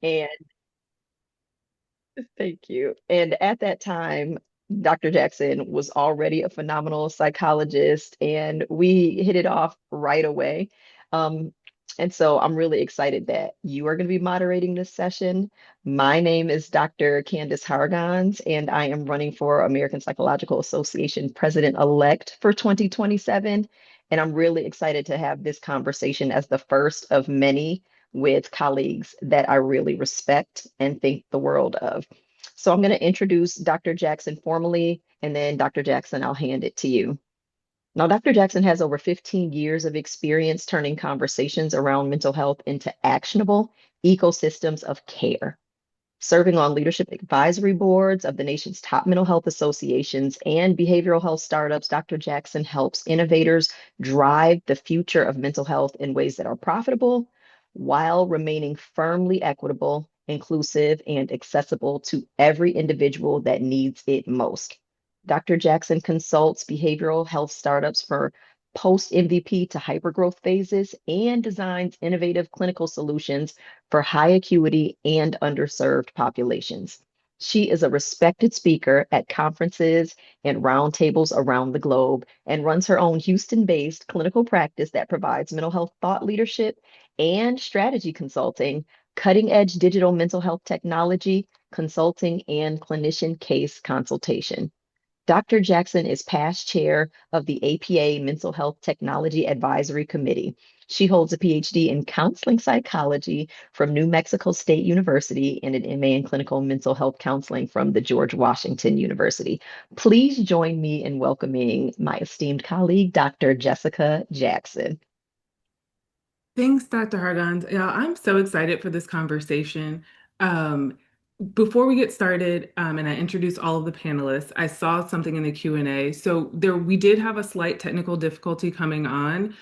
And thank you. And at that time, Dr. Jackson was already a phenomenal psychologist, and we hit it off right away. Um, and so I'm really excited that you are going to be moderating this session. My name is Dr. Candice Hargons, and I am running for American Psychological Association President-elect for 2027. And I'm really excited to have this conversation as the first of many with colleagues that I really respect and think the world of. So I'm going to introduce Dr. Jackson formally, and then Dr. Jackson, I'll hand it to you. Now, Dr. Jackson has over 15 years of experience turning conversations around mental health into actionable ecosystems of care. Serving on leadership advisory boards of the nation's top mental health associations and behavioral health startups, Dr. Jackson helps innovators drive the future of mental health in ways that are profitable while remaining firmly equitable, inclusive, and accessible to every individual that needs it most. Dr. Jackson consults behavioral health startups for post MVP to hypergrowth phases and designs innovative clinical solutions for high acuity and underserved populations. She is a respected speaker at conferences and roundtables around the globe and runs her own Houston based clinical practice that provides mental health thought leadership and strategy consulting, cutting edge digital mental health technology, consulting, and clinician case consultation. Dr. Jackson is past chair of the APA Mental Health Technology Advisory Committee. She holds a PhD in counseling psychology from New Mexico State University and an MA in clinical mental health counseling from the George Washington University. Please join me in welcoming my esteemed colleague, Dr. Jessica Jackson. Thanks, Dr. Hargons. Yeah, I'm so excited for this conversation. Um, Before we get started, and I introduce all of the panelists, I saw something in the Q&A. So there, we did have a slight technical difficulty coming on.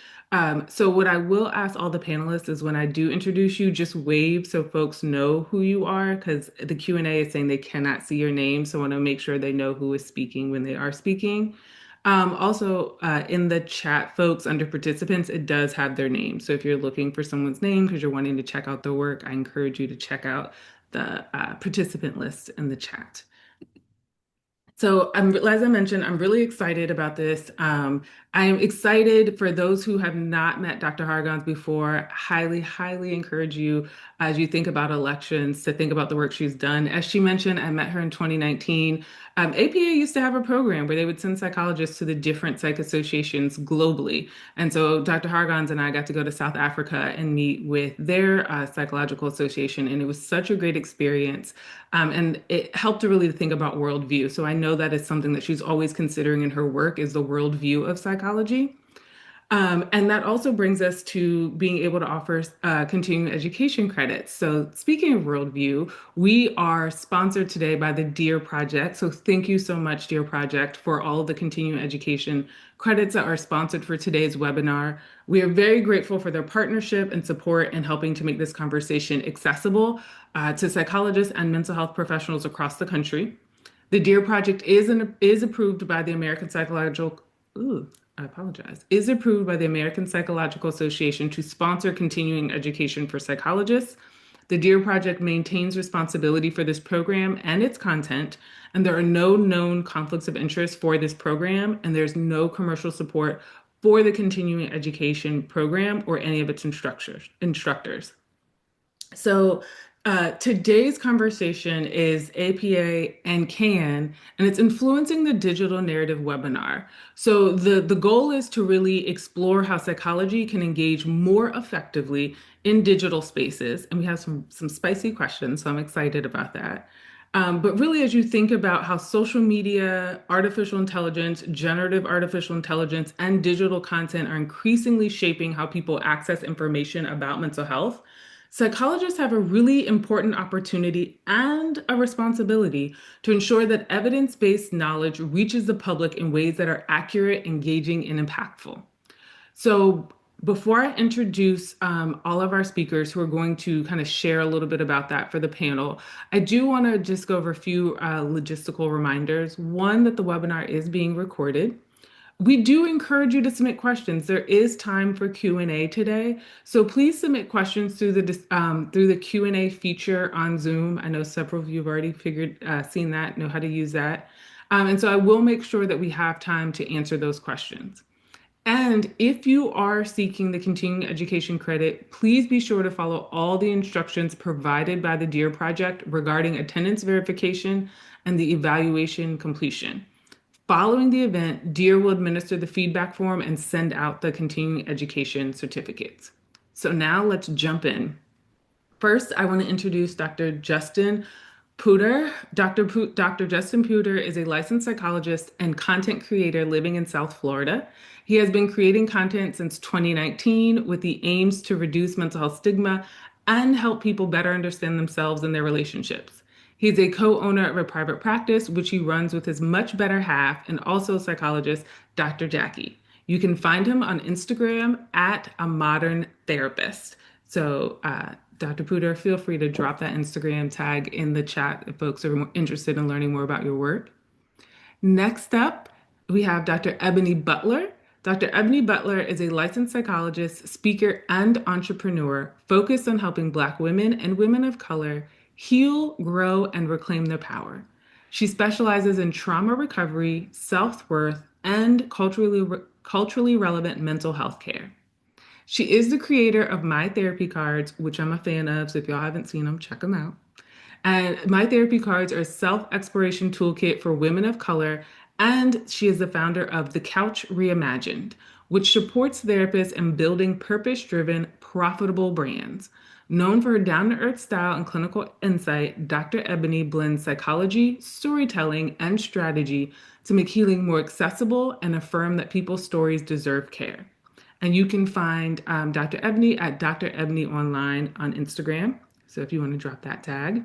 So what I will ask all the panelists is when I do introduce you, just wave so folks know who you are, because the Q&A is saying they cannot see your name. So I want to make sure they know who is speaking when they are speaking. Also, in the chat, folks, under participants, it does have their name. So if you're looking for someone's name because you're wanting to check out their work, I encourage you to check out the participant list in the chat. So as I mentioned, I'm really excited about this. I am excited for those who have not met Dr. Hargons before. Highly, highly encourage you as you think about elections to think about the work she's done. As she mentioned, I met her in 2019. APA used to have a program where they would send psychologists to the different psych associations globally. And so Dr. Hargons and I got to go to South Africa and meet with their psychological association. And it was such a great experience. And it helped to really think about worldview. So I know that is something that she's always considering in her work is the worldview of psychology. And that also brings us to being able to offer continuing education credits. So, speaking of worldview, we are sponsored today by the DEAR Project. So, thank you so much, DEAR Project, for all of the continuing education credits that are sponsored for today's webinar. We are very grateful for their partnership and support in helping to make this conversation accessible to psychologists and mental health professionals across the country. The DEAR Project is approved by the American Psychological. Ooh, I apologize. Is approved by the American Psychological Association to sponsor continuing education for psychologists. The DEAR Project maintains responsibility for this program and its content, and there are no known conflicts of interest for this program, and there's no commercial support for the continuing education program or any of its instructors. So today's conversation is APA and CAN, and it's influencing the digital narrative webinar. So the goal is to really explore how psychology can engage more effectively in digital spaces. And we have some spicy questions, so I'm excited about that. But really, as you think about how social media, artificial intelligence, generative artificial intelligence, and digital content are increasingly shaping how people access information about mental health, psychologists have a really important opportunity and a responsibility to ensure that evidence-based knowledge reaches the public in ways that are accurate, engaging, and impactful. So, before I introduce all of our speakers who are going to kind of share a little bit about that for the panel, I do want to just go over a few logistical reminders. One, that the webinar is being recorded. We do encourage you to submit questions. There is time for Q&A today, so please submit questions through the Q&A feature on Zoom. I know several of you have already seen that, know how to use that, and so I will make sure that we have time to answer those questions. And if you are seeking the continuing education credit, please be sure to follow all the instructions provided by the DEAR Project regarding attendance verification and the evaluation completion. Following the event, DEAR will administer the feedback form and send out the continuing education certificates. So now let's jump in. First, I want to introduce Dr. Justin Puder. Dr. Justin Puder is a licensed psychologist and content creator living in South Florida. He has been creating content since 2019 with the aims to reduce mental health stigma and help people better understand themselves and their relationships. He's a co-owner of a private practice, which he runs with his much better half and also psychologist, Dr. Jackie. You can find him on Instagram at a modern therapist. So, Dr. Puder, feel free to drop that Instagram tag in the chat if folks are interested in learning more about your work. Next up, we have Dr. Ebony Butler. Dr. Ebony Butler is a licensed psychologist, speaker, and entrepreneur focused on helping Black women and women of color heal, grow, and reclaim their power. She specializes in trauma recovery, self worth, and culturally relevant mental health care. She is the creator of My Therapy Cards, which I'm a fan of. So if y'all haven't seen them, check them out. And My Therapy Cards are a self-exploration toolkit for women of color. And she is the founder of The Couch Reimagined, which supports therapists in building purpose-driven, profitable brands. Known for her down-to-earth style and clinical insight, Dr. Ebony blends psychology, storytelling, and strategy to make healing more accessible and affirm that people's stories deserve care. And you can find Dr. Ebony at Dr. Ebony Online on Instagram. So if you want to drop that tag.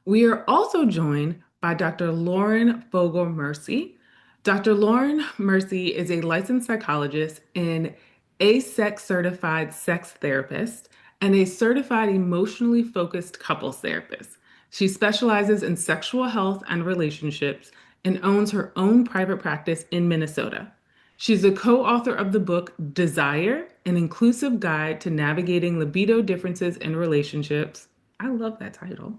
We are also joined by Dr. Lauren Fogel Mersy. Dr. Lauren Mersy is a licensed psychologist and a sex certified sex therapist and a certified emotionally focused couples therapist. She specializes in sexual health and relationships and owns her own private practice in Minnesota. She's the co author of the book Desire, an inclusive guide to navigating libido differences in relationships. I love that title.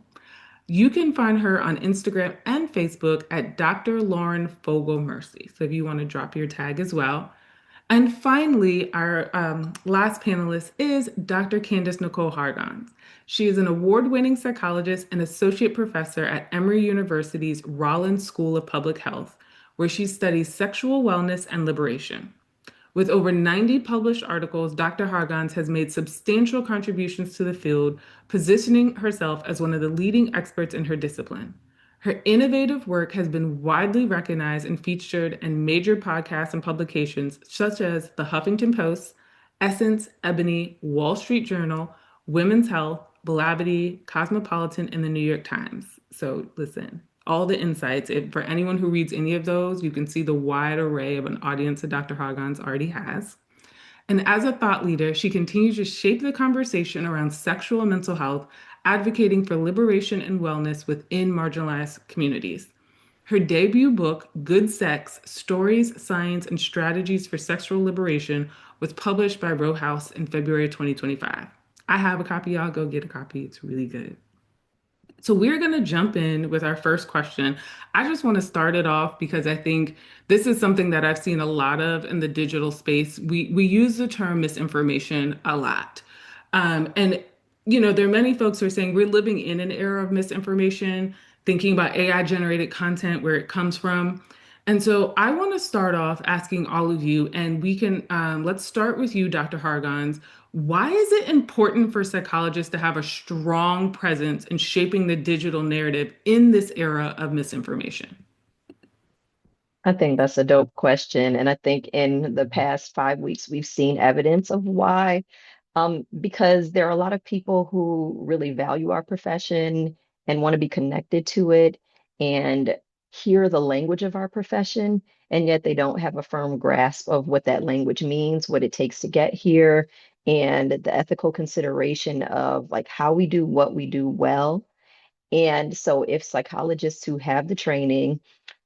You can find her on Instagram and Facebook at Dr. Lauren Fogel Mersy. So if you want to drop your tag as well. And finally, our last panelist is Dr. Candice Nicole Hargons. She is an award-winning psychologist and associate professor at Emory University's Rollins School of Public Health, where she studies sexual wellness and liberation. With over 90 published articles, Dr. Hargons has made substantial contributions to the field, positioning herself as one of the leading experts in her discipline. Her innovative work has been widely recognized and featured in major podcasts and publications such as The Huffington Post, Essence, Ebony, Wall Street Journal, Women's Health, Blavity, Cosmopolitan, and the New York Times. So listen, all the insights. For anyone who reads any of those, you can see the wide array of an audience that Dr. Hargons already has. And as a thought leader, she continues to shape the conversation around sexual and mental health, advocating for liberation and wellness within marginalized communities. Her debut book, Good Sex Stories, Science, and Strategies for Sexual Liberation, was published by Row House in February 2025. I have a copy, y'all go get a copy. It's really good. So we're going to jump in with our first question. I just want to start it off because I think this is something that I've seen a lot of in the digital space. We use the term misinformation a lot. And there are many folks who are saying we're living in an era of misinformation, thinking about AI generated content, where it comes from. And so I want to start off asking all of you, and we can let's start with you, Dr. Hargons. Why is it important for psychologists to have a strong presence in shaping the digital narrative in this era of misinformation? I think that's a dope question. And I think in the past 5 weeks, we've seen evidence of why. Because there are a lot of people who really value our profession and want to be connected to it and hear the language of our profession, and yet they don't have a firm grasp of what that language means, what it takes to get here, and the ethical consideration of like how we do what we do well. And so if psychologists who have the training,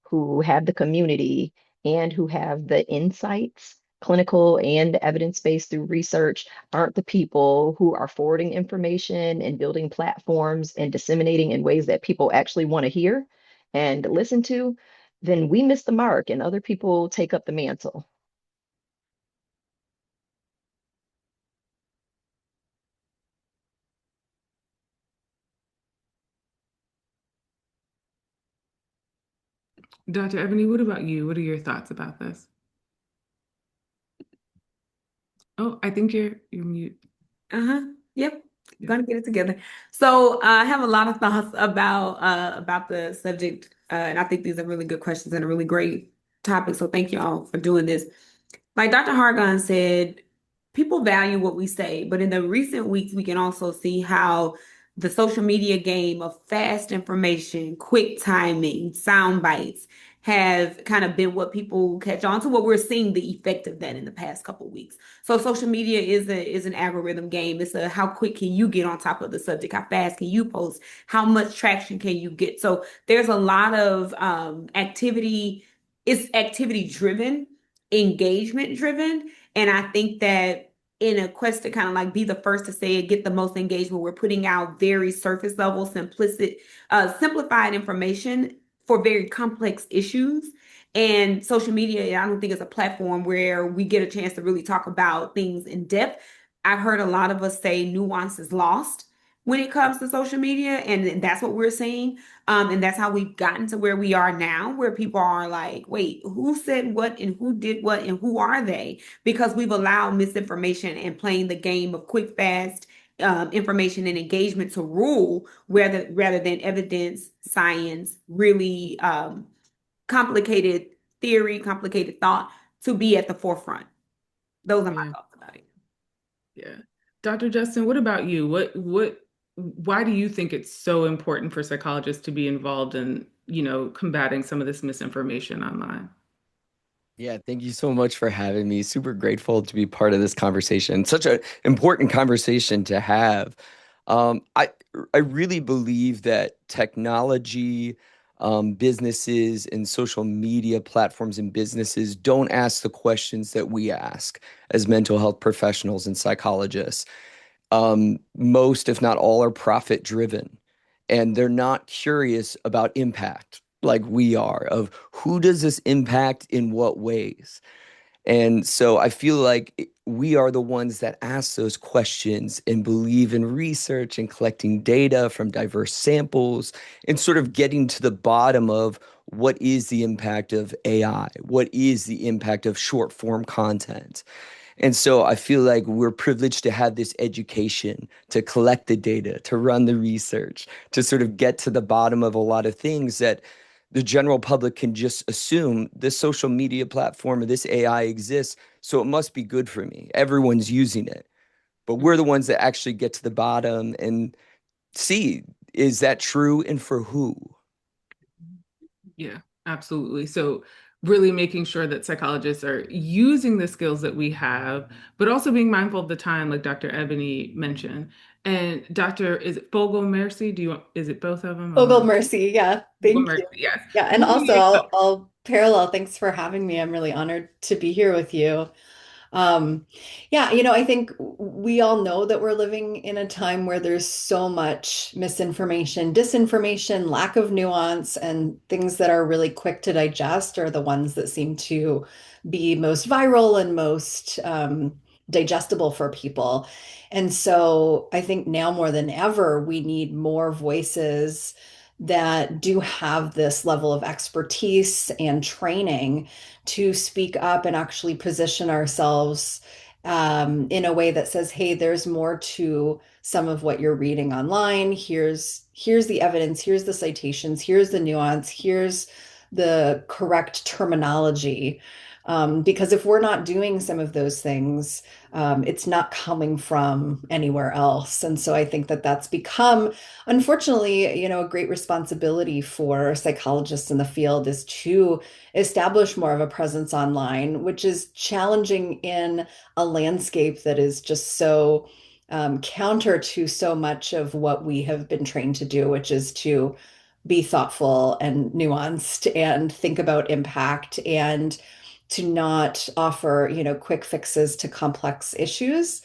who have the community, and who have the insights, clinical and evidence-based through research, aren't the people who are forwarding information and building platforms and disseminating in ways that people actually want to hear and listen to, then we miss the mark and other people take up the mantle. Dr. Ebony, what about you? What are your thoughts about this? Oh, I think you're mute. Uh-huh. Yep. Yeah. Gonna get it together. So I have a lot of thoughts about the subject, and I think these are really good questions and a really great topic. So thank you all for doing this. Like Dr. Hargon said, people value what we say, but in the recent weeks, we can also see how the social media game of fast information, quick timing, sound bites have kind of been what people catch on to. What we're seeing the effect of that in the past couple of weeks. So social media is an algorithm game. It's a how quick can you get on top of the subject? How fast can you post? How much traction can you get? So there's a lot of activity. It's activity driven, engagement driven, and I think that in a quest to kind of like be the first to say it, get the most engagement, we're putting out very surface level, simplified information for very complex issues. And social media, I don't think it's a platform where we get a chance to really talk about things in depth. I've heard a lot of us say nuance is lost when it comes to social media, and that's what we're seeing. And that's how we've gotten to where we are now, where people are like, wait, who said what and who did what and who are they? Because we've allowed misinformation and playing the game of quick, fast information and engagement to rule rather than evidence, science, really complicated theory, complicated thought to be at the forefront. Those are my Yeah. thoughts about it. Yeah. Dr. Justin, what about you? Why do you think it's so important for psychologists to be involved in, combating some of this misinformation online? Yeah, thank you so much for having me. Super grateful to be part of this conversation. Such an important conversation to have. Um, I I really believe that technology, businesses, and social media platforms and businesses don't ask the questions that we ask as mental health professionals and psychologists. Most, if not all, are profit driven, and they're not curious about impact like we are, of who does this impact in what ways. And so I feel like we are the ones that ask those questions and believe in research and collecting data from diverse samples and sort of getting to the bottom of what is the impact of AI? What is the impact of short form content? And so I feel like we're privileged to have this education, to collect the data, to run the research, to sort of get to the bottom of a lot of things that the general public can just assume this social media platform or this AI exists, so it must be good for me. Everyone's using it. But we're the ones that actually get to the bottom and see, is that true and for who? Yeah, absolutely. So really making sure that psychologists are using the skills that we have, but also being mindful of the time, like Dr. Ebony mentioned. And Dr. is it Fogel Mersy? Is it both of them? I'm Fogel not Mersy, yeah, Fogel thank you. Mersy, yes. Yeah, and What were also your thoughts? I'll parallel, thanks for having me. I'm really honored to be here with you. Um, yeah, I think we all know that we're living in a time where there's so much misinformation, disinformation, lack of nuance, and things that are really quick to digest are the ones that seem to be most viral and most digestible for people. And so I think now more than ever, we need more voices that do have this level of expertise and training to speak up and actually position ourselves in a way that says, "Hey, there's more to some of what you're reading online. Here's the evidence. Here's the citations. Here's the nuance. Here's the correct terminology." Because if we're not doing some of those things, it's not coming from anywhere else. And so I think that that's become, unfortunately, a great responsibility for psychologists in the field is to establish more of a presence online, which is challenging in a landscape that is just so counter to so much of what we have been trained to do, which is to be thoughtful and nuanced and think about impact and to not offer, quick fixes to complex issues.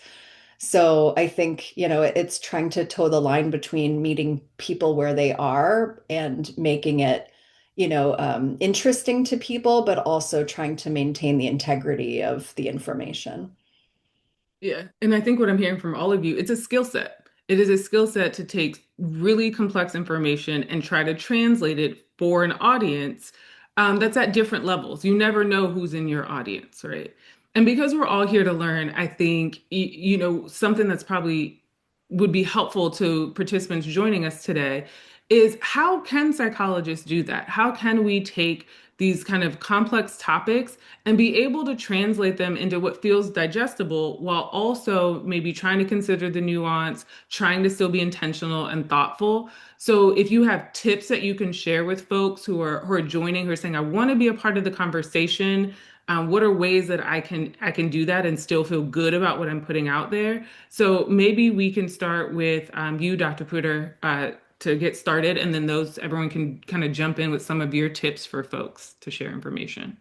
So I think, it's trying to toe the line between meeting people where they are and making it, interesting to people, but also trying to maintain the integrity of the information. Yeah. And I think what I'm hearing from all of you, it's a skill set. It is a skill set to take really complex information and try to translate it for an audience that's at different levels. You never know who's in your audience, right? And because we're all here to learn, I think, something that's probably would be helpful to participants joining us today is how can psychologists do that? How can we take these kind of complex topics and be able to translate them into what feels digestible while also maybe trying to consider the nuance, trying to still be intentional and thoughtful. So if you have tips that you can share with folks who are joining, who are saying, I want to be a part of the conversation, what are ways that I can do that and still feel good about what I'm putting out there? So maybe we can start with you, Dr. Puder, to get started, and then everyone can kind of jump in with some of your tips for folks to share information.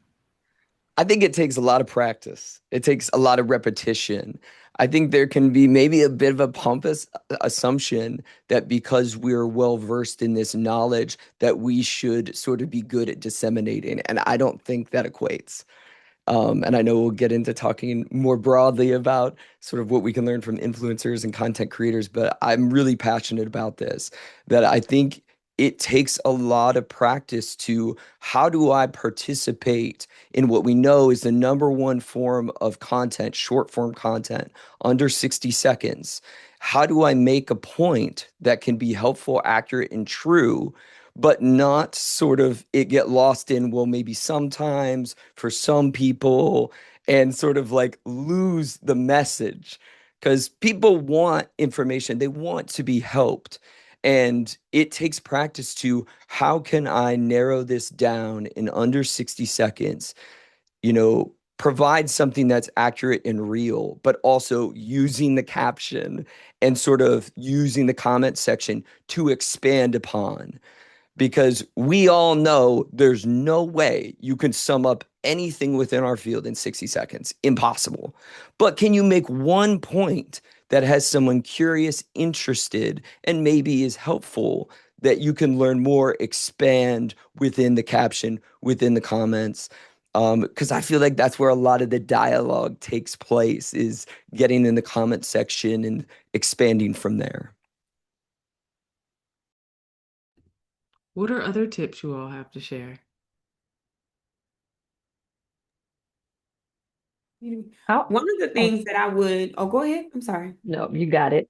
I think it takes a lot of practice. It takes a lot of repetition. I think there can be maybe a bit of a pompous assumption that because we're well versed in this knowledge that we should sort of be good at disseminating. And I don't think that equates. And I know we'll get into talking more broadly about sort of what we can learn from influencers and content creators, but I'm really passionate about this, that I think it takes a lot of practice to how do I participate in what we know is the number one form of content, short form content, under 60 seconds. How do I make a point that can be helpful, accurate, and true, but not sort of it get lost in, well, maybe sometimes for some people, and sort of like lose the message? Because people want information, they want to be helped. And it takes practice to how can I narrow this down in under 60 seconds, provide something that's accurate and real, but also using the caption and sort of using the comment section to expand upon, because we all know there's no way you can sum up anything within our field in 60 seconds. Impossible. But can you make one point that has someone curious, interested, and maybe is helpful that you can learn more, expand within the caption, within the comments? Because I feel like that's where a lot of the dialogue takes place, is getting in the comment section and expanding from there. What are other tips you all have to share? How? One of the Oh, things that I would, oh, go ahead. I'm sorry. no, you got it.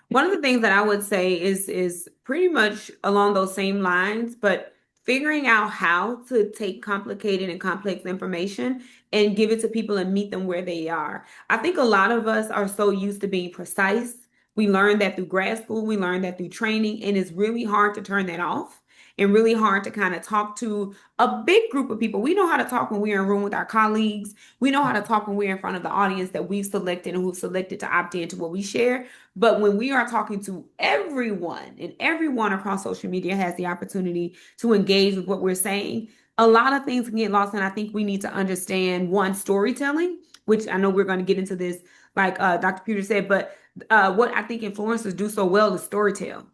One of the things that I would say is pretty much along those same lines, but figuring out how to take complicated and complex information and give it to people and meet them where they are. I think a lot of us are so used to being precise. We learned that through grad school, we learned that through training, and it's really hard to turn that off and really hard to kind of talk to a big group of people. We know how to talk when we're in a room with our colleagues. We know how to talk when we're in front of the audience that we've selected and who've selected to opt into what we share. But when we are talking to everyone, and everyone across social media has the opportunity to engage with what we're saying, a lot of things can get lost. And I think we need to understand, one, storytelling, which I know we're going to get into this, like Dr. Puder said, but what I think influencers do so well is storytell.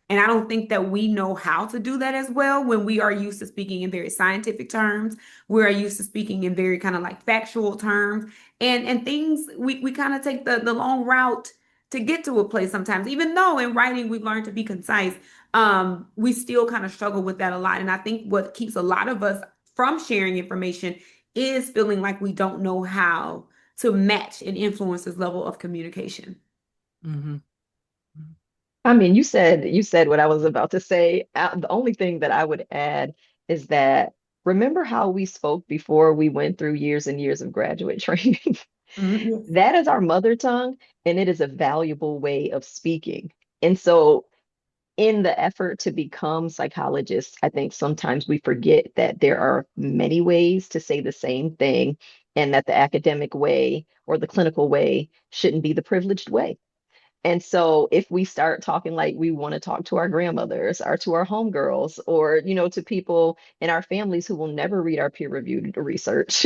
And I don't think that we know how to do that as well when we are used to speaking in very scientific terms. We are used to speaking in very kind of like factual terms, and things we kind of take the long route to get to a place sometimes. Even though in writing we've learned to be concise, we still kind of struggle with that a lot. And I think what keeps a lot of us from sharing information is feeling like we don't know how to match an influencer's level of communication. Mm-hmm. I mean, you said what I was about to say. The only thing that I would add is that remember how we spoke before we went through years and years of graduate training? Mhm. Yes. That is our mother tongue, and it is a valuable way of speaking. And so, in the effort to become psychologists, I think sometimes we forget that there are many ways to say the same thing, and that the academic way or the clinical way shouldn't be the privileged way. And so if we start talking like we want to talk to our grandmothers or to our homegirls or, to people in our families who will never read our peer-reviewed research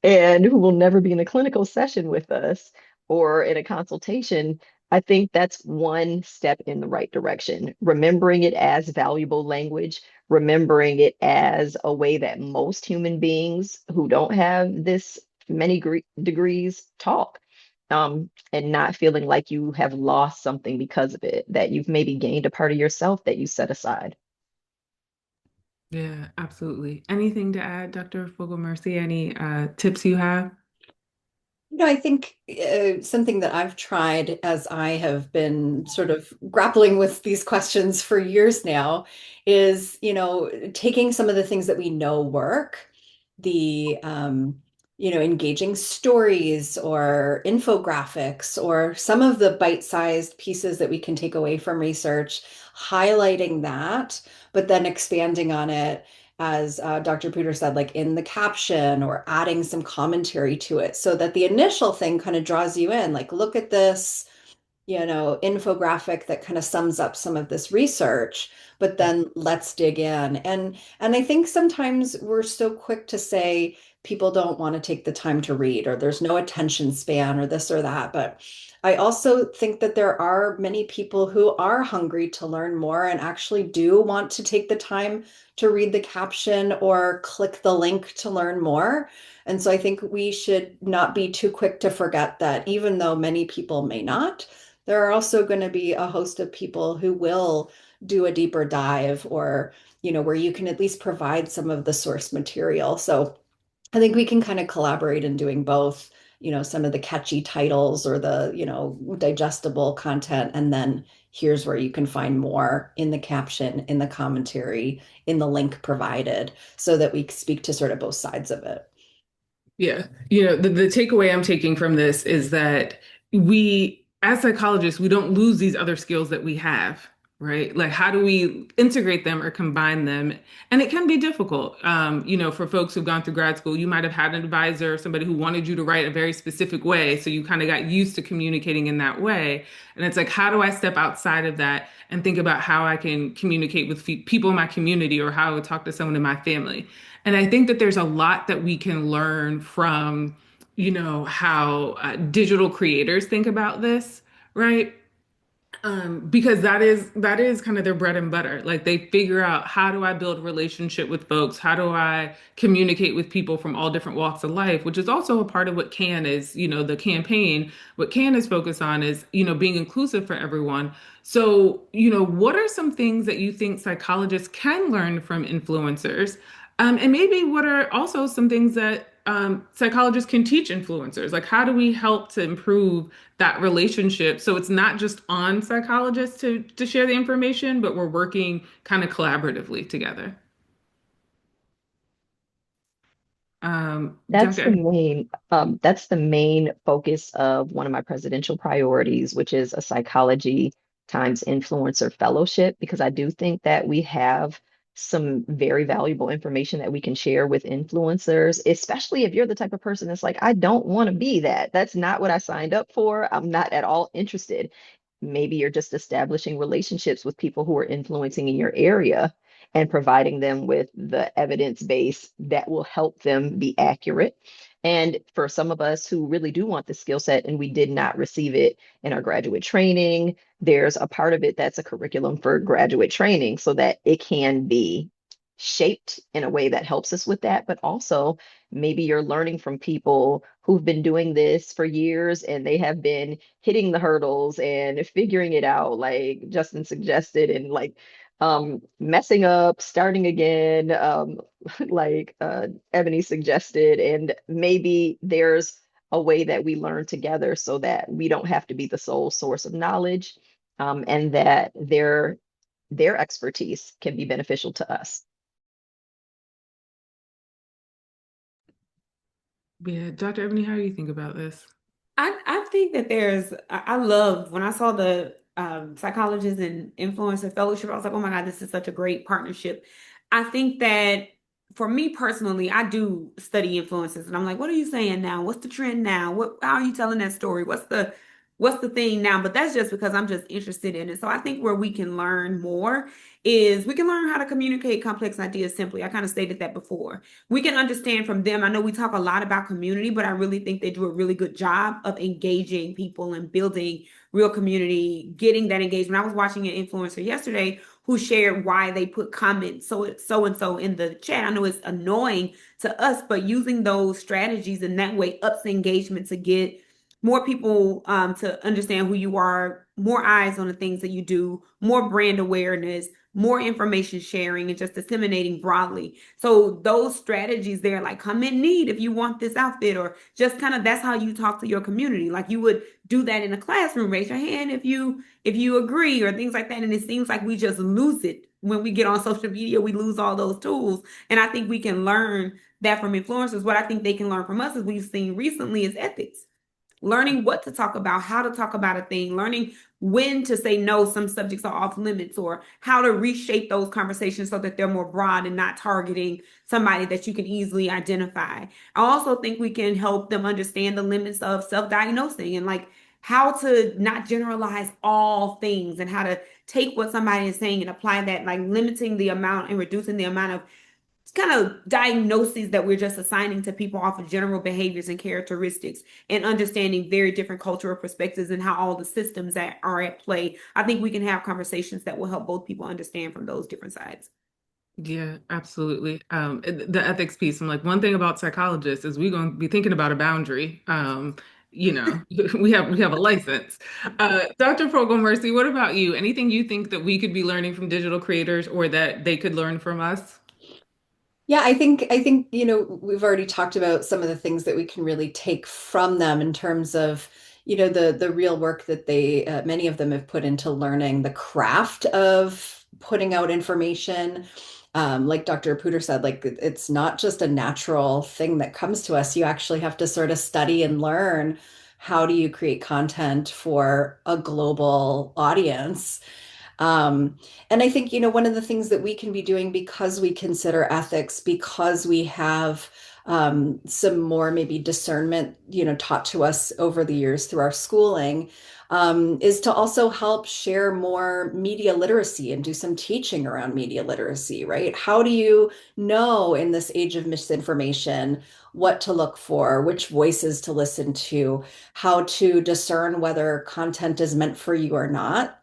and who will never be in a clinical session with us or in a consultation, I think that's one step in the right direction. Remembering it as valuable language, remembering it as a way that most human beings who don't have this many degrees talk, and not feeling like you have lost something because of it, that you've maybe gained a part of yourself that you set aside. Yeah, absolutely. Anything to add, Dr. Fogel Mersy? Any tips you have? I think something that I've tried as I have been sort of grappling with these questions for years now is, taking some of the things that we know work, the, engaging stories or infographics or some of the bite-sized pieces that we can take away from research, highlighting that, but then expanding on it as Dr. Puder said, like in the caption or adding some commentary to it so that the initial thing kind of draws you in, like, look at this, infographic that kind of sums up some of this research, but then let's dig in. And I think sometimes we're so quick to say people don't want to take the time to read or there's no attention span or this or that. But I also think that there are many people who are hungry to learn more and actually do want to take the time to read the caption or click the link to learn more. And so I think we should not be too quick to forget that even though many people may not, there are also going to be a host of people who will do a deeper dive or, where you can at least provide some of the source material. So I think we can kind of collaborate in doing both, some of the catchy titles or the, digestible content. And then here's where you can find more in the caption, in the commentary, in the link provided, so that we speak to sort of both sides of it. Yeah. The takeaway I'm taking from this is that as psychologists, we don't lose these other skills that we have, right? Like, how do we integrate them or combine them? And it can be difficult. For folks who've gone through grad school, you might have had an advisor or somebody who wanted you to write a very specific way. So you kind of got used to communicating in that way. And it's like, how do I step outside of that and think about how I can communicate with people in my community or how I would talk to someone in my family? And I think that there's a lot that we can learn from, how digital creators think about this, right? Because that is kind of their bread and butter. Like they figure out, how do I build a relationship with folks? How do I communicate with people from all different walks of life? Which is also a part of what CAN is, the campaign. What CAN is focused on is, being inclusive for everyone. So, what are some things that you think psychologists can learn from influencers? And maybe what are also some things that psychologists can teach influencers? Like, how do we help to improve that relationship so it's not just on psychologists to share the information, but we're working kind of collaboratively together? That's the Dr. main that's the main focus of one of my presidential priorities, which is a psychology times influencer fellowship, because I do think that we have some very valuable information that we can share with influencers, especially if you're the type of person that's like, I don't want to be that. That's not what I signed up for. I'm not at all interested. Maybe you're just establishing relationships with people who are influencing in your area and providing them with the evidence base that will help them be accurate. And for some of us who really do want the skill set and we did not receive it in our graduate training, there's a part of it that's a curriculum for graduate training so that it can be shaped in a way that helps us with that. But also, maybe you're learning from people who've been doing this for years and they have been hitting the hurdles and figuring it out, like Justin suggested, and like messing up, starting again, like Ebony suggested, and maybe there's a way that we learn together so that we don't have to be the sole source of knowledge, and that their expertise can be beneficial to us. Yeah, Dr. Ebony, how do you think about this? I think that I love when I saw the psychologist and influencer fellowship, I was like, oh my God, this is such a great partnership. I think that for me personally, I do study influencers and I'm like, what are you saying now? What's the trend now? How are you telling that story? What's the what's the thing now? But that's just because I'm just interested in it. So I think where we can learn more is we can learn how to communicate complex ideas simply. I kind of stated that before. We can understand from them. I know we talk a lot about community, but I really think they do a really good job of engaging people and building real community, getting that engagement. I was watching an influencer yesterday who shared why they put comments so and so in the chat. I know it's annoying to us, but using those strategies in that way ups engagement to get more people to understand who you are, more eyes on the things that you do, more brand awareness, more information sharing, and just disseminating broadly. So those strategies there, like come in need if you want this outfit, or just kind of that's how you talk to your community. Like you would do that in a classroom, raise your hand if you agree, or things like that. And it seems like we just lose it when we get on social media. We lose all those tools, and I think we can learn that from influencers. What I think they can learn from us, as we've seen recently, is ethics, learning what to talk about, how to talk about a thing, learning when to say no, some subjects are off limits, or how to reshape those conversations so that they're more broad and not targeting somebody that you can easily identify. I also think we can help them understand the limits of self-diagnosing and like how to not generalize all things and how to take what somebody is saying and apply that, like limiting the amount and reducing the amount of kind of diagnoses that we're just assigning to people off of general behaviors and characteristics, and understanding very different cultural perspectives and how all the systems that are at play. I think we can have conversations that will help both people understand from those different sides. Yeah, absolutely. The ethics piece, I'm like, one thing about psychologists is we're going to be thinking about a boundary. You know, we have a license. Dr. Fogel Mercy, what about you? Anything you think that we could be learning from digital creators or that they could learn from us? Yeah, I think, we've already talked about some of the things that we can really take from them in terms of, the real work that they many of them have put into learning the craft of putting out information. Like Dr. Puder said, like it's not just a natural thing that comes to us. You actually have to sort of study and learn how do you create content for a global audience. Um, and I think, one of the things that we can be doing because we consider ethics, because we have some more maybe discernment, taught to us over the years through our schooling, is to also help share more media literacy and do some teaching around media literacy, right? How do you know in this age of misinformation what to look for, which voices to listen to, how to discern whether content is meant for you or not?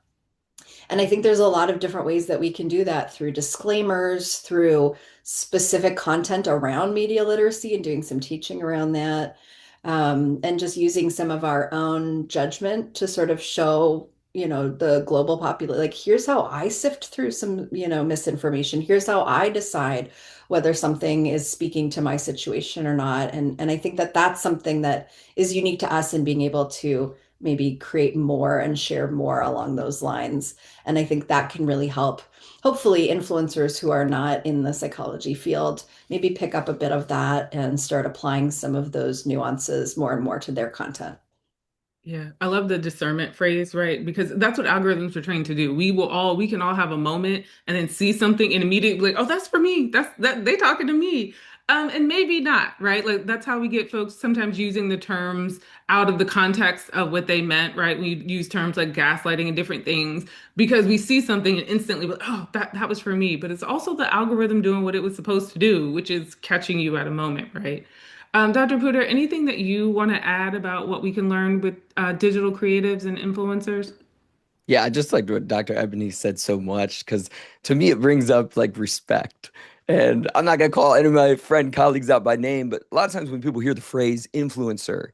And I think there's a lot of different ways that we can do that through disclaimers, through specific content around media literacy and doing some teaching around that, and just using some of our own judgment to sort of show, the global population, like, here's how I sift through some, misinformation. Here's how I decide whether something is speaking to my situation or not. And I think that that's something that is unique to us in being able to maybe create more and share more along those lines. And I think that can really help, hopefully, influencers who are not in the psychology field maybe pick up a bit of that and start applying some of those nuances more and more to their content. Yeah, I love the discernment phrase, right? Because that's what algorithms are trained to do. We can all have a moment and then see something and immediately be like, oh, that's for me. That they talking to me. And maybe not, right? Like that's how we get folks sometimes using the terms out of the context of what they meant, right? We use terms like gaslighting and different things because we see something and instantly, like, oh, that was for me. But it's also the algorithm doing what it was supposed to do, which is catching you at a moment, right? Dr. Puder, anything that you want to add about what we can learn with digital creatives and influencers? Yeah, I just like what Dr. Ebony said so much because to me it brings up like respect. And I'm not gonna call any of my friend colleagues out by name, but a lot of times when people hear the phrase influencer,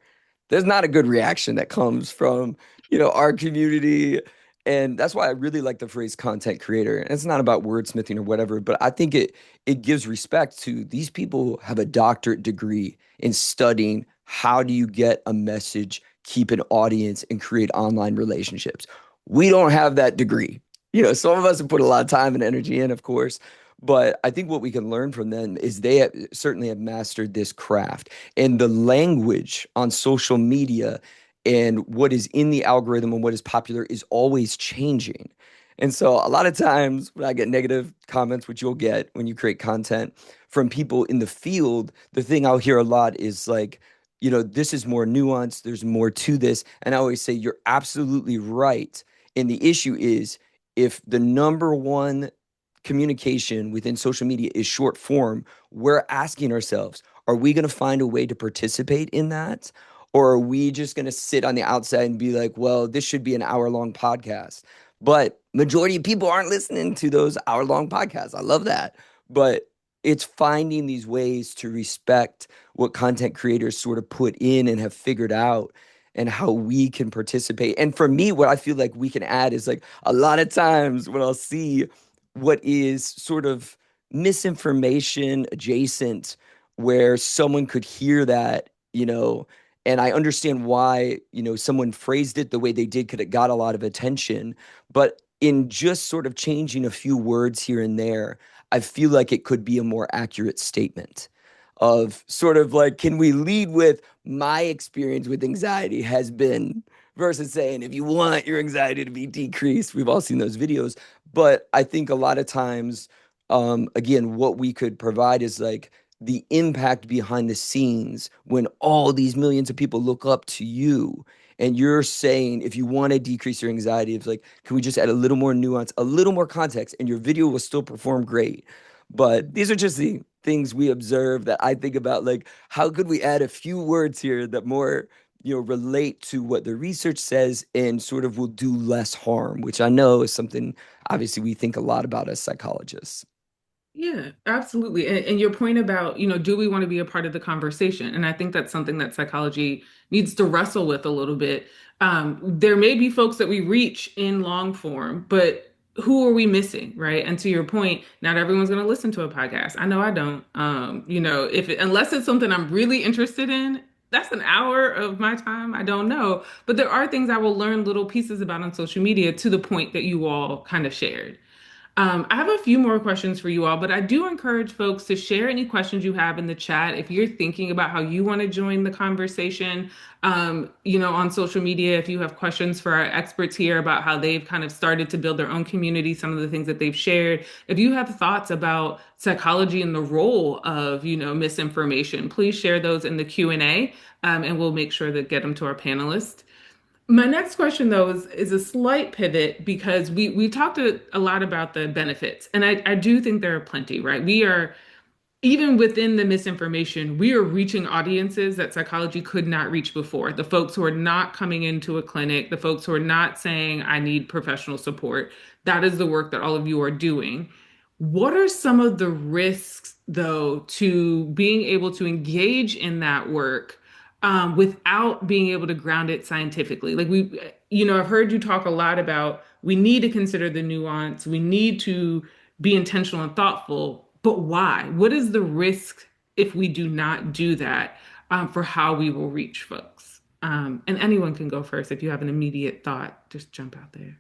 there's not a good reaction that comes from, our community. And that's why I really like the phrase content creator. And it's not about wordsmithing or whatever, but I think it gives respect to these people have a doctorate degree in studying how do you get a message, keep an audience, and create online relationships. We don't have that degree. Some of us have put a lot of time and energy in, of course, but I think what we can learn from them is certainly have mastered this craft and the language on social media and what is in the algorithm and what is popular is always changing. And so a lot of times when I get negative comments, which you'll get when you create content from people in the field, the thing I'll hear a lot is like, this is more nuanced, there's more to this. And I always say, you're absolutely right. And the issue is, if the number one communication within social media is short form, we're asking ourselves, are we going to find a way to participate in that? Or are we just going to sit on the outside and be like, well, this should be an hour-long podcast? But majority of people aren't listening to those hour-long podcasts. I love that. But it's finding these ways to respect what content creators sort of put in and have figured out, and how we can participate. And for me, what I feel like we can add is, like, a lot of times when I'll see what is sort of misinformation adjacent, where someone could hear that, and I understand why, someone phrased it the way they did, because it got a lot of attention. But in just sort of changing a few words here and there, I feel like it could be a more accurate statement of sort of like, can we lead with my experience with anxiety has been, versus saying, if you want your anxiety to be decreased. We've all seen those videos. But I think a lot of times, again, what we could provide is like the impact behind the scenes when all these millions of people look up to you. And you're saying, if you want to decrease your anxiety, it's like, can we just add a little more nuance, a little more context, and your video will still perform great. But these are just the things we observe that I think about, like, how could we add a few words here that more, relate to what the research says and sort of will do less harm, which I know is something obviously we think a lot about as psychologists. Yeah, absolutely. And your point about, do we want to be a part of the conversation? And I think that's something that psychology needs to wrestle with a little bit. There may be folks that we reach in long form, but who are we missing, right? And to your point, not everyone's going to listen to a podcast. I know I don't. Unless it's something I'm really interested in, that's an hour of my time. I don't know. But there are things I will learn little pieces about on social media, to the point that you all kind of shared. I have a few more questions for you all, but I do encourage folks to share any questions you have in the chat. If you're thinking about how you want to join the conversation, on social media, if you have questions for our experts here about how they've kind of started to build their own community, some of the things that they've shared, if you have thoughts about psychology and the role of, misinformation, please share those in the Q&A, and we'll make sure to get them to our panelists. My next question, though, is a slight pivot, because we talked a lot about the benefits, and I do think there are plenty, right? We are, even within the misinformation, we are reaching audiences that psychology could not reach before. The folks who are not coming into a clinic, the folks who are not saying, I need professional support. That is the work that all of you are doing. What are some of the risks, though, to being able to engage in that work, without being able to ground it scientifically? Like, I've heard you talk a lot about, we need to consider the nuance, we need to be intentional and thoughtful, but why? What is the risk if we do not do that, for how we will reach folks? And anyone can go first. If you have an immediate thought, just jump out there.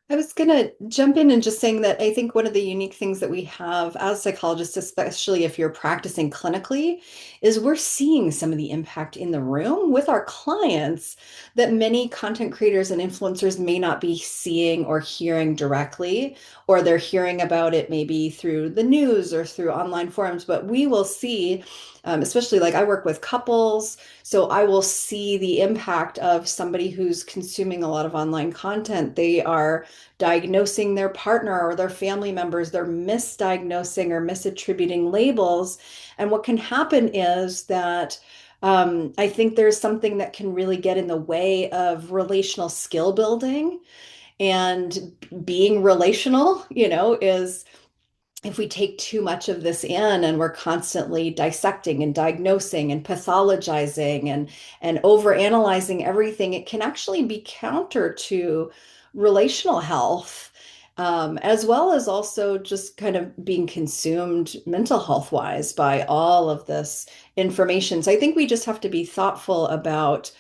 I was going to jump in and just saying that I think one of the unique things that we have as psychologists, especially if you're practicing clinically, is we're seeing some of the impact in the room with our clients that many content creators and influencers may not be seeing or hearing directly, or they're hearing about it maybe through the news or through online forums. But we will see, especially like I work with couples, so I will see the impact of somebody who's consuming a lot of online content. They are diagnosing their partner or their family members, they're misdiagnosing or misattributing labels. And what can happen is that I think there's something that can really get in the way of relational skill building. And being relational, is, if we take too much of this in and we're constantly dissecting and diagnosing and pathologizing and overanalyzing everything, it can actually be counter to relational health, as well as also just kind of being consumed mental health wise by all of this information. So I think we just have to be thoughtful about,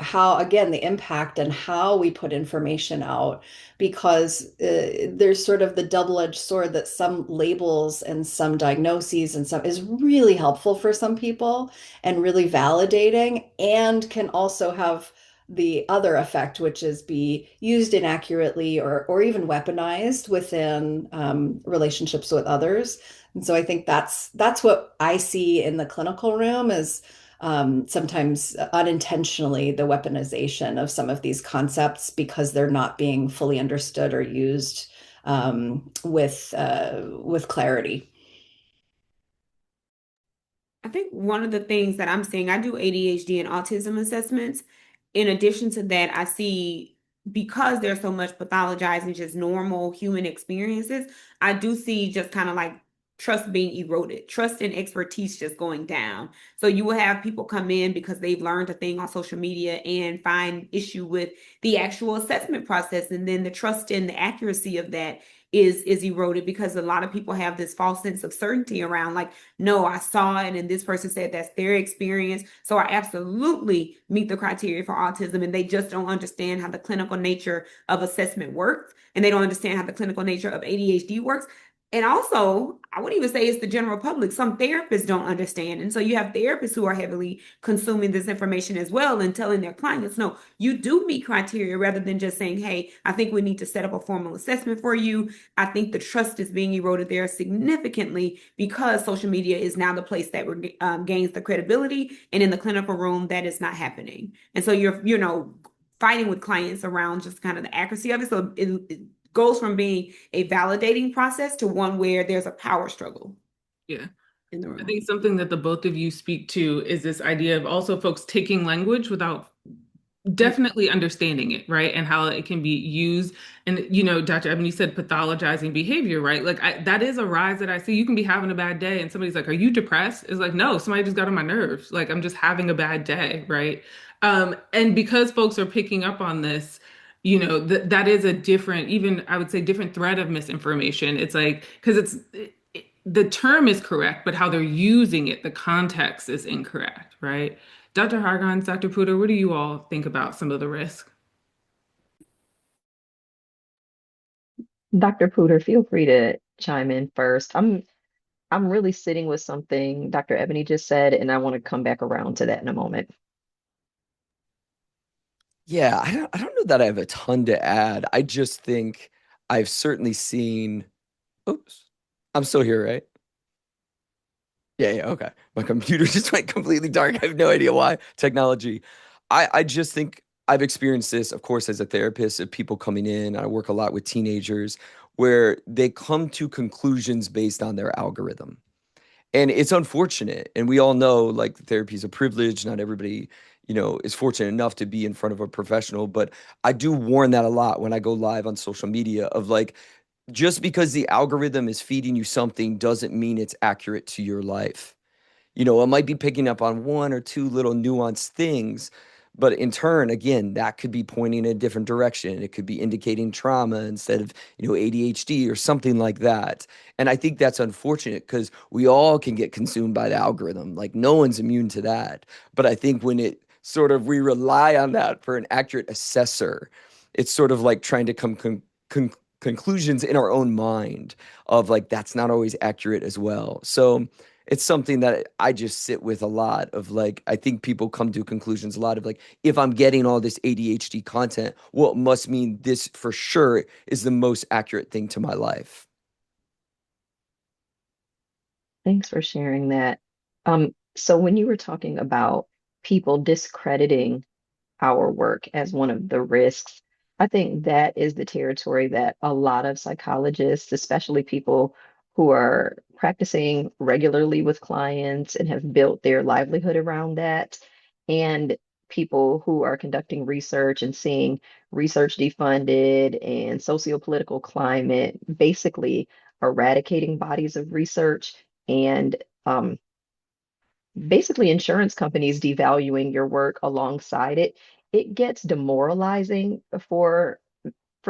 how, again, the impact and how we put information out, because there's sort of the double-edged sword that some labels and some diagnoses and some is really helpful for some people and really validating, and can also have the other effect, which is be used inaccurately or even weaponized within relationships with others And so I think that's what I see in the clinical room is sometimes unintentionally the weaponization of some of these concepts because they're not being fully understood or used with clarity. I think one of the things that I'm seeing, I do ADHD and autism assessments. In addition to that, I see because there's so much pathologizing just normal human experiences, I do see just kind of like trust being eroded, trust and expertise just going down. So you will have people come in because they've learned a thing on social media and find issue with the actual assessment process, and then the trust and the accuracy of that is eroded because a lot of people have this false sense of certainty around like, no, I saw it, and this person said that's their experience. So I absolutely meet the criteria for autism, and they just don't understand how the clinical nature of assessment works, and they don't understand how the clinical nature of ADHD works. And also, I would even say it's the general public. Some therapists don't understand. And so you have therapists who are heavily consuming this information as well and telling their clients, no, you do meet criteria rather than just saying, hey, I think we need to set up a formal assessment for you. I think the trust is being eroded there significantly because social media is now the place that gains the credibility, and in the clinical room, that is not happening. And so you're fighting with clients around just kind of the accuracy of it. So it goes from being a validating process to one where there's a power struggle Yeah. in the I room. think something that the both of you speak to is this idea of also folks taking language without definitely understanding it, right? And how it can be used. And, Dr. Ebony said pathologizing behavior, right? Like that is a rise that I see. You can be having a bad day and somebody's like, are you depressed? It's like, no, somebody just got on my nerves. Like I'm just having a bad day, right? And because folks are picking up on this, that is a different, even I would say different thread of misinformation. It's like, because the term is correct, but how they're using it, the context is incorrect, right? Dr. Hargons, Dr. Puder, what do you all think about some of the risk? Dr. Puder, feel free to chime in first. I'm really sitting with something Dr. Ebony just said, and I want to come back around to that in a moment. Yeah, I don't know that I have a ton to add. I just think I've certainly seen, oops, I'm still here, right? Yeah, yeah, okay. My computer just went completely dark. I have no idea why. Technology. I just think I've experienced this, of course, as a therapist, of people coming in. I work a lot with teenagers where they come to conclusions based on their algorithm. And it's unfortunate. And we all know like therapy is a privilege. Not everybody, is fortunate enough to be in front of a professional. But I do warn that a lot when I go live on social media of like, just because the algorithm is feeding you something doesn't mean it's accurate to your life. It might be picking up on one or two little nuanced things, but in turn, again, that could be pointing in a different direction. It could be indicating trauma instead of, ADHD or something like that. And I think that's unfortunate because we all can get consumed by the algorithm. Like no one's immune to that. But I think when it sort of we rely on that for an accurate assessor, it's sort of like trying to come conclusions in our own mind of like that's not always accurate as well. So it's something that I just sit with a lot of like, I think people come to conclusions a lot of like, if I'm getting all this ADHD content, well, it must mean this for sure is the most accurate thing to my life. Thanks for sharing that. So when you were talking about people discrediting our work as one of the risks, I think that is the territory that a lot of psychologists, especially people who are practicing regularly with clients and have built their livelihood around that, and people who are conducting research and seeing research defunded and socio-political climate basically eradicating bodies of research and basically insurance companies devaluing your work alongside it. It gets demoralizing for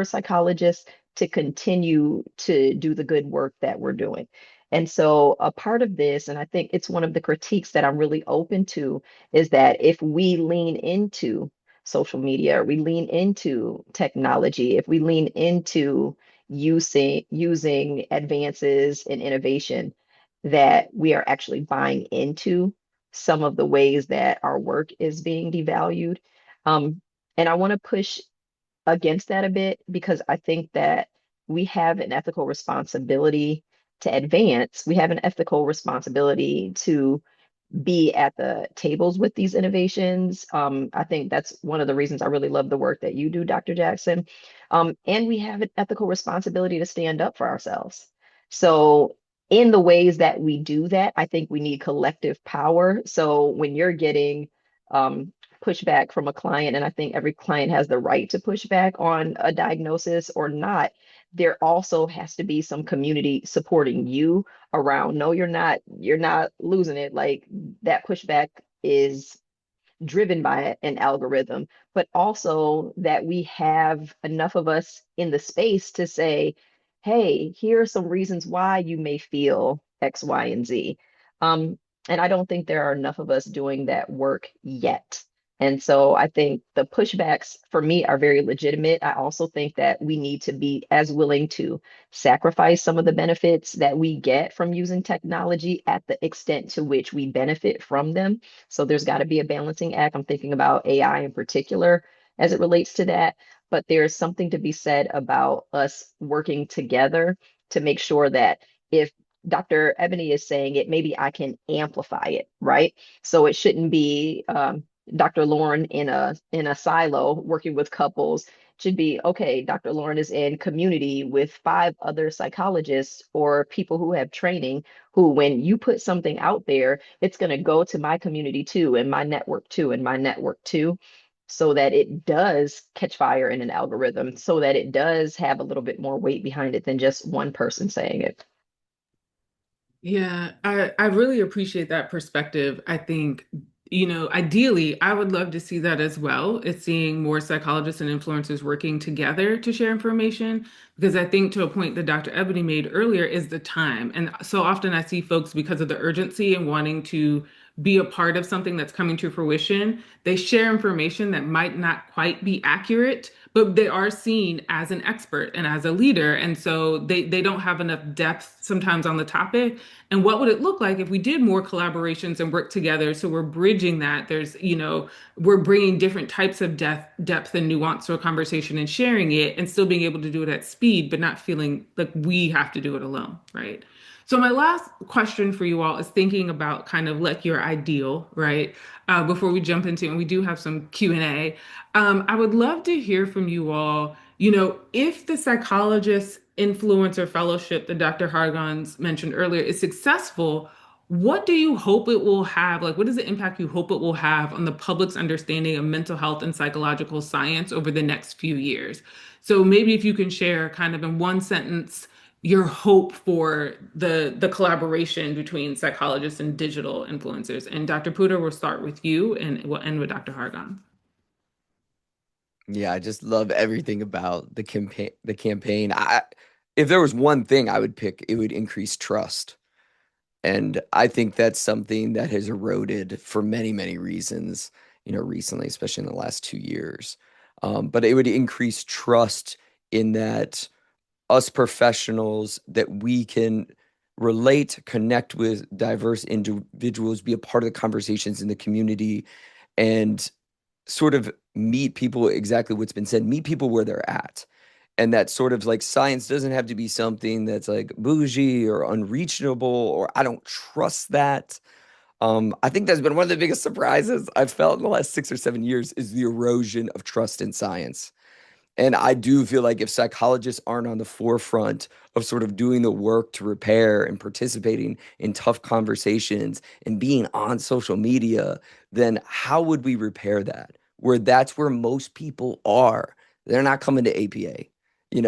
psychologists to continue to do the good work that we're doing. And so a part of this, and I think it's one of the critiques that I'm really open to, is that if we lean into social media, or we lean into technology, if we lean into using advances in innovation, that we are actually buying into some of the ways that our work is being devalued. And I want to push against that a bit because I think that we have an ethical responsibility to advance, we have an ethical responsibility to be at the tables with these innovations. I think that's one of the reasons I really love the work that you do, Dr. Jackson. And we have an ethical responsibility to stand up for ourselves. So, in the ways that we do that, I think we need collective power. So, when you're getting pushback from a client, and I think every client has the right to push back on a diagnosis or not, there also has to be some community supporting you around. No, you're not losing it. Like that pushback is driven by an algorithm, but also that we have enough of us in the space to say, hey, here are some reasons why you may feel X, Y, and Z. And I don't think there are enough of us doing that work yet. And so I think the pushbacks for me are very legitimate. I also think that we need to be as willing to sacrifice some of the benefits that we get from using technology at the extent to which we benefit from them. So there's got to be a balancing act. I'm thinking about AI in particular as it relates to that. But there's something to be said about us working together to make sure that if Dr. Ebony is saying it, maybe I can amplify it, right? So it shouldn't be Dr. Lauren in a silo working with couples. It should be okay. Dr. Lauren is in community with five other psychologists or people who have training who, when you put something out there, it's going to go to my community too, and my network too, and my network too, so that it does catch fire in an algorithm, so that it does have a little bit more weight behind it than just one person saying it. Yeah, I really appreciate that perspective. I think, ideally, I would love to see that as well. It's seeing more psychologists and influencers working together to share information, because I think to a point that Dr. Ebony made earlier is the time. And so often I see folks, because of the urgency and wanting to be a part of something that's coming to fruition, they share information that might not quite be accurate, but they are seen as an expert and as a leader. And so they don't have enough depth sometimes on the topic. And what would it look like if we did more collaborations and work together? So we're bridging that. We're bringing different types of depth and nuance to a conversation and sharing it and still being able to do it at speed, but not feeling like we have to do it alone, right? So my last question for you all is thinking about kind of like your ideal, right? Before we jump into, and we do have some Q&A. I would love to hear from you all, if the psychologist influencer fellowship that Dr. Hargons mentioned earlier is successful, what do you hope it will have? Like, what is the impact you hope it will have on the public's understanding of mental health and psychological science over the next few years? So maybe if you can share kind of in one sentence your hope for the collaboration between psychologists and digital influencers. And Dr. Puder, we'll start with you and we'll end with Dr. Hargon. Yeah, I just love everything about the campaign. If there was one thing I would pick, it would increase trust. And I think that's something that has eroded for many, many reasons, recently, especially in the last 2 years. But it would increase trust in that us professionals, that we can relate, connect with diverse individuals, be a part of the conversations in the community, and sort of meet people, exactly what's been said, meet people where they're at. And that sort of like science doesn't have to be something that's like bougie or unreachable, or I don't trust that. I think that's been one of the biggest surprises I've felt in the last 6 or 7 years, is the erosion of trust in science. And I do feel like if psychologists aren't on the forefront of sort of doing the work to repair and participating in tough conversations and being on social media, then how would we repair that? Where that's where most people are. They're not coming to APA.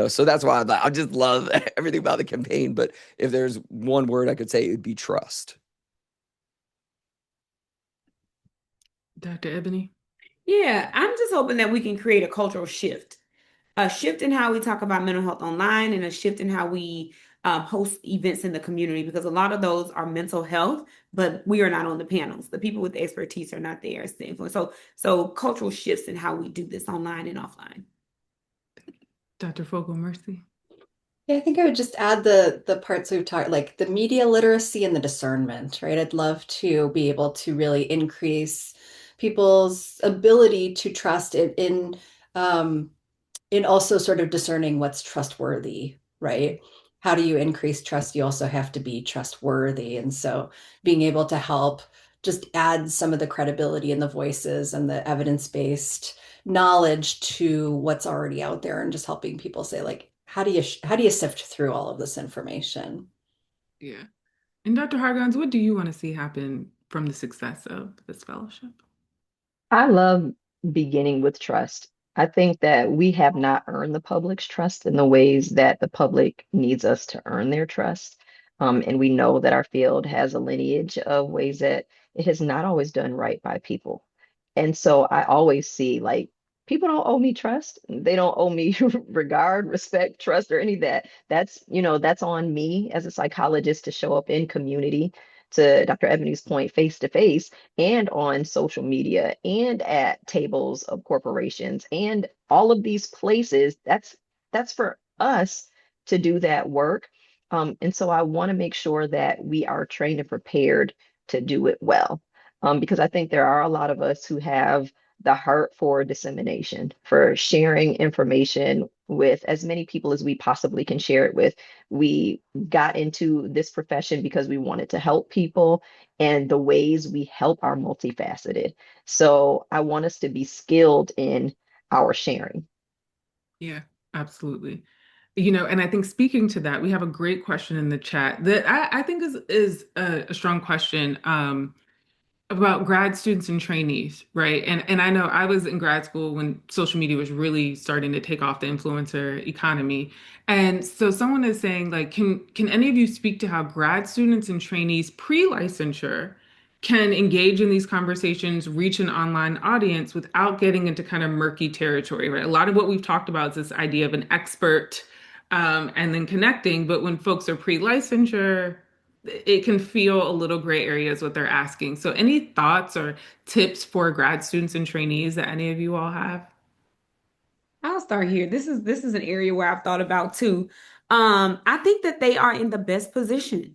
So that's why I just love everything about the campaign. But if there's one word I could say, it would be trust. Dr. Ebony? Yeah, I'm just hoping that we can create a shift in how we talk about mental health online, and a shift in how we host events in the community, because a lot of those are mental health, but we are not on the panels. The people with the expertise are not there. It's the influence. So cultural shifts in how we do this online and offline. Dr. Fogel Mersy? Yeah, I think I would just add the parts we've talked, like the media literacy and the discernment, right? I'd love to be able to really increase people's ability to trust it in also sort of discerning what's trustworthy, right? how do you increase trust? You also have to be trustworthy. And so being able to help just add some of the credibility and the voices and the evidence-based knowledge to what's already out there and just helping people say like, how do you sift through all of this information? Yeah. And Dr. Hargons, what do you want to see happen from the success of this fellowship? I love beginning with trust. I think that we have not earned the public's trust in the ways that the public needs us to earn their trust. And we know that our field has a lineage of ways that it has not always done right by people. And so I always see like people don't owe me trust. They don't owe me regard, respect, trust, or any of that. That's on me as a psychologist to show up in community, to Dr. Ebony's point, face to face and on social media and at tables of corporations and all of these places. That's for us to do that work. And so I want to make sure that we are trained and prepared to do it well. Because I think there are a lot of us who have the heart for dissemination, for sharing information with as many people as we possibly can share it with. We got into this profession because we wanted to help people, and the ways we help are multifaceted. So I want us to be skilled in our sharing. Yeah, absolutely. And I think speaking to that, we have a great question in the chat that I think is a strong question. About grad students and trainees, right? And I know I was in grad school when social media was really starting to take off, the influencer economy. And so someone is saying like, can any of you speak to how grad students and trainees pre-licensure can engage in these conversations, reach an online audience without getting into kind of murky territory, right? A lot of what we've talked about is this idea of an expert and then connecting, but when folks are pre-licensure, it can feel a little gray areas what they're asking. So any thoughts or tips for grad students and trainees that any of you all have? I'll start here. This is an area where I've thought about too. I think that they are in the best position.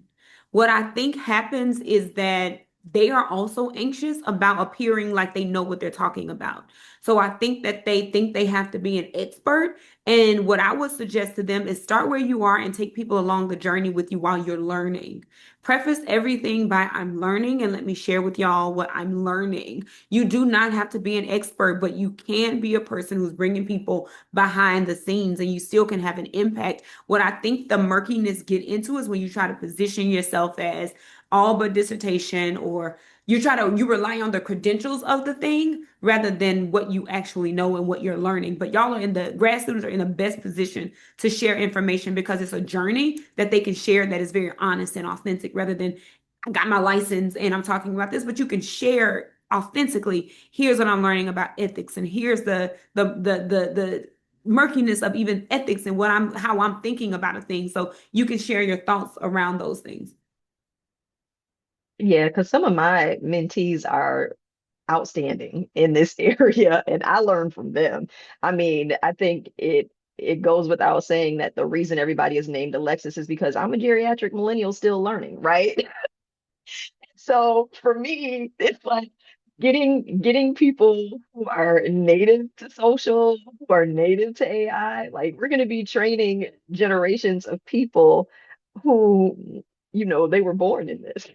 What I think happens is that they are also anxious about appearing like they know what they're talking about. So I think they have to be an expert. And what I would suggest to them is start where you are and take people along the journey with you while you're learning. Preface everything by I'm learning and let me share with y'all what I'm learning. You do not have to be an expert, but you can be a person who's bringing people behind the scenes and you still can have an impact. What I think the murkiness get into is when you try to position yourself as all but dissertation, or you rely on the credentials of the thing rather than what you actually know and what you're learning. But y'all are in the grad students are in the best position to share information because it's a journey that they can share that is very honest and authentic rather than I got my license and I'm talking about this, but you can share authentically. Here's what I'm learning about ethics, and here's the murkiness of even ethics and how I'm thinking about a thing. So you can share your thoughts around those things. Yeah, because some of my mentees are outstanding in this area, and I learn from them. I mean, I think it goes without saying that the reason everybody is named Alexis is because I'm a geriatric millennial still learning, right? So for me, it's like getting people who are native to social, who are native to AI. Like we're going to be training generations of people who, they were born in this.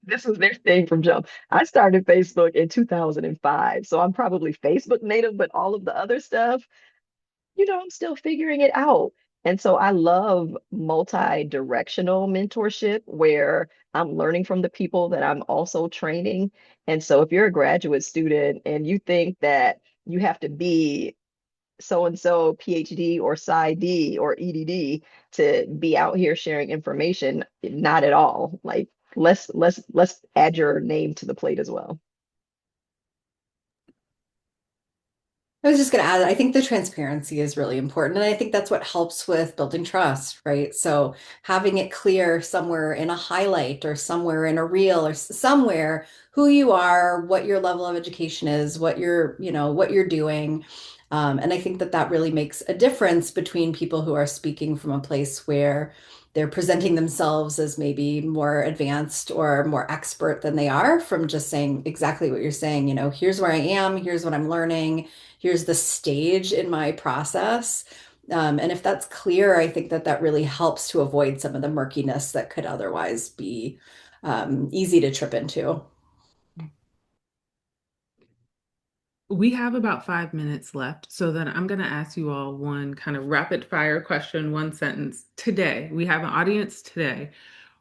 This was their thing from jump. I started Facebook in 2005, so I'm probably Facebook native, but all of the other stuff, I'm still figuring it out. And so I love multi-directional mentorship where I'm learning from the people that I'm also training. And so if you're a graduate student and you think that you have to be so and so PhD or PsyD or EDD to be out here sharing information, not at all. Like let's add your name to the plate as well. I was just going to add, I think the transparency is really important. And I think that's what helps with building trust, right? So having it clear somewhere in a highlight or somewhere in a reel or somewhere who you are, what your level of education is, what you're doing. And I think that that really makes a difference between people who are speaking from a place where they're presenting themselves as maybe more advanced or more expert than they are, from just saying exactly what you're saying, here's where I am, here's what I'm learning, here's the stage in my process. And if that's clear, I think that that really helps to avoid some of the murkiness that could otherwise be easy to trip into. We have about 5 minutes left, so then I'm going to ask you all one kind of rapid fire question, one sentence. Today, we have an audience today.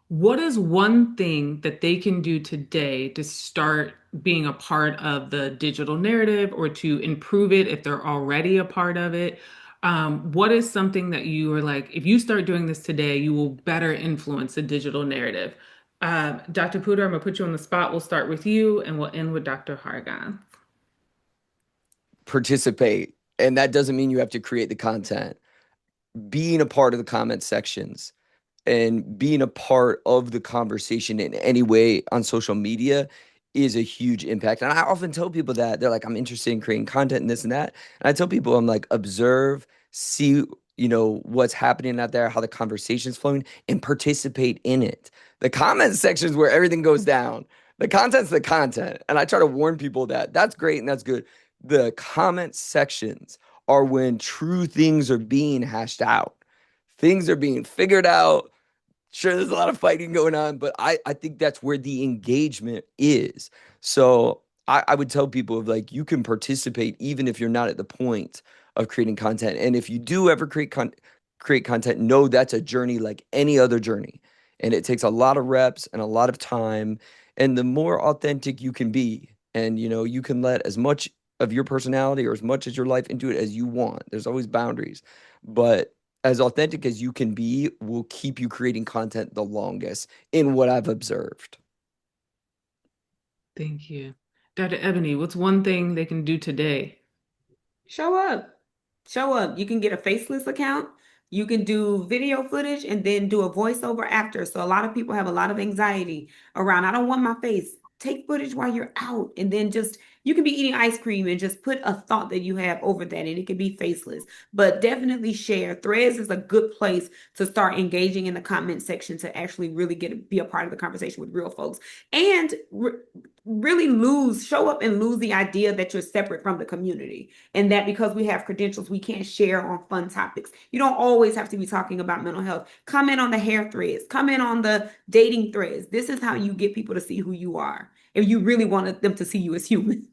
What is one thing that they can do today to start being a part of the digital narrative or to improve it if they're already a part of it? What is something that you are like, if you start doing this today, you will better influence the digital narrative? Dr. Puder, I'm going to put you on the spot. We'll start with you and we'll end with Dr. Hargan. Participate. And that doesn't mean you have to create the content. Being a part of the comment sections and being a part of the conversation in any way on social media is a huge impact. And I often tell people that they're like, I'm interested in creating content and this and that. And I tell people, I'm like, observe, see, what's happening out there, how the conversation's flowing, and participate in it. The comment section is where everything goes down. The content's the content. And I try to warn people that that's great and that's good. The comment sections are when true things are being hashed out. Things are being figured out. Sure, there's a lot of fighting going on, but I think that's where the engagement is. So I would tell people of like you can participate even if you're not at the point of creating content. And if you do ever create content, know that's a journey like any other journey. And it takes a lot of reps and a lot of time. And the more authentic you can be, and you can let as much of your personality or as much as your life into it as you want. There's always boundaries. But as authentic as you can be will keep you creating content the longest in what I've observed. Thank you. Dr. Ebony, what's one thing they can do today? Show up. Show up. You can get a faceless account. You can do video footage and then do a voiceover after. So a lot of people have a lot of anxiety around, I don't want my face. Take footage while you're out and then just you can be eating ice cream and just put a thought that you have over that and it can be faceless. But definitely share. Threads is a good place to start engaging in the comment section to actually really be a part of the conversation with real folks. And really show up and lose the idea that you're separate from the community and that because we have credentials, we can't share on fun topics. You don't always have to be talking about mental health. Comment on the hair threads, comment on the dating threads. This is how you get people to see who you are if you really wanted them to see you as human.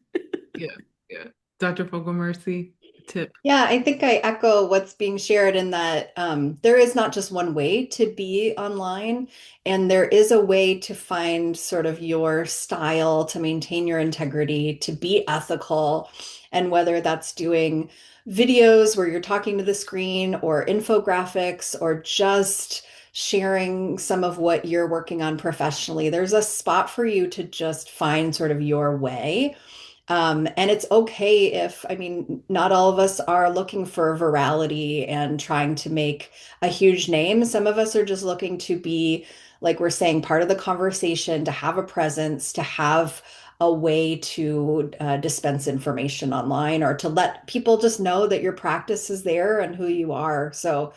Yeah, yeah. Dr. Fogel Mercy, tip. Yeah, I think I echo what's being shared in that there is not just one way to be online, and there is a way to find sort of your style, to maintain your integrity, to be ethical. And whether that's doing videos where you're talking to the screen, or infographics, or just sharing some of what you're working on professionally, there's a spot for you to just find sort of your way. And it's okay if, I mean, not all of us are looking for virality and trying to make a huge name. Some of us are just looking to be, like we're saying, part of the conversation, to have a presence, to have a way to dispense information online, or to let people just know that your practice is there and who you are. So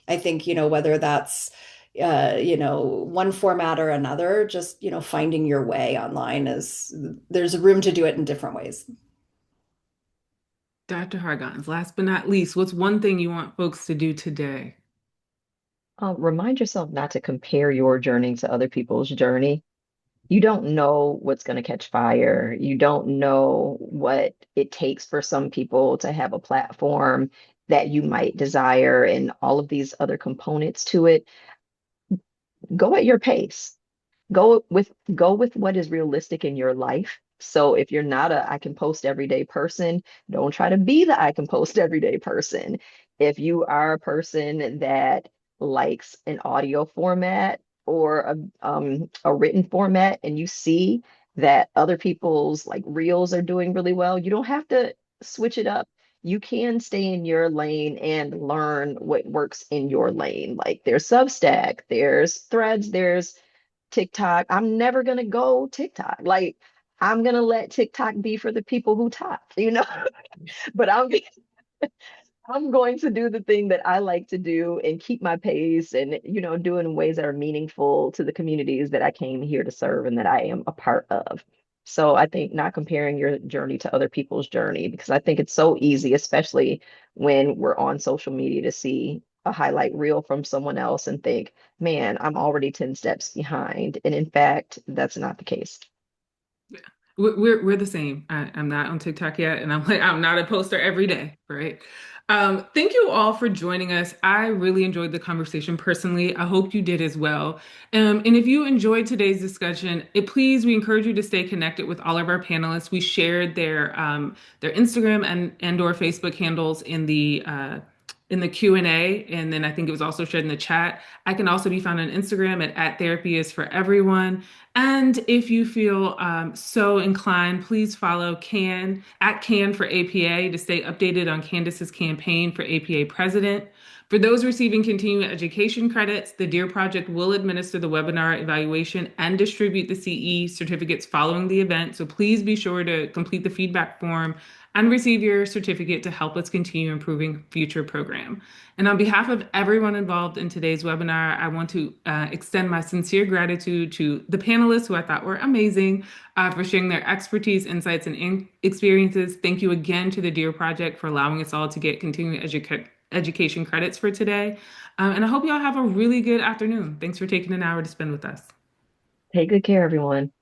I think, whether that's one format or another, just, finding your way online there's room to do it in different ways. Dr. Hargons, last but not least, what's one thing you want folks to do today? Remind yourself not to compare your journey to other people's journey. You don't know what's going to catch fire. You don't know what it takes for some people to have a platform that you might desire and all of these other components to it. Go at your pace. Go with what is realistic in your life. So if you're not a I can post everyday person, don't try to be the I can post everyday person. If you are a person that likes an audio format or a written format, and you see that other people's like reels are doing really well, you don't have to switch it up. You can stay in your lane and learn what works in your lane. Like there's Substack, there's Threads, there's TikTok. I'm never gonna go TikTok. Like I'm gonna let TikTok be for the people who talk. But I'm going to do the thing that I like to do and keep my pace and do it in ways that are meaningful to the communities that I came here to serve and that I am a part of. So I think not comparing your journey to other people's journey, because I think it's so easy, especially when we're on social media, to see a highlight reel from someone else and think, man, I'm already 10 steps behind. And in fact, that's not the case. Yeah. We're the same. I'm not on TikTok yet, and I'm not a poster every day, right? Thank you all for joining us. I really enjoyed the conversation personally. I hope you did as well. And if you enjoyed today's discussion, please, we encourage you to stay connected with all of our panelists. We shared their Instagram and or Facebook handles in the Q&A, and then I think it was also shared in the chat. I can also be found on Instagram at Therapy is for Everyone. And if you feel so inclined, please follow Can for APA to stay updated on Candice's campaign for APA president. For those receiving continuing education credits, the DEAR Project will administer the webinar evaluation and distribute the CE certificates following the event. So please be sure to complete the feedback form and receive your certificate to help us continue improving future program. And on behalf of everyone involved in today's webinar, I want to extend my sincere gratitude to the panelists who I thought were amazing for sharing their expertise, insights, and experiences. Thank you again to the DEAR Project for allowing us all to get continuing education credits for today. And I hope you all have a really good afternoon. Thanks for taking an hour to spend with us. Take good care, everyone.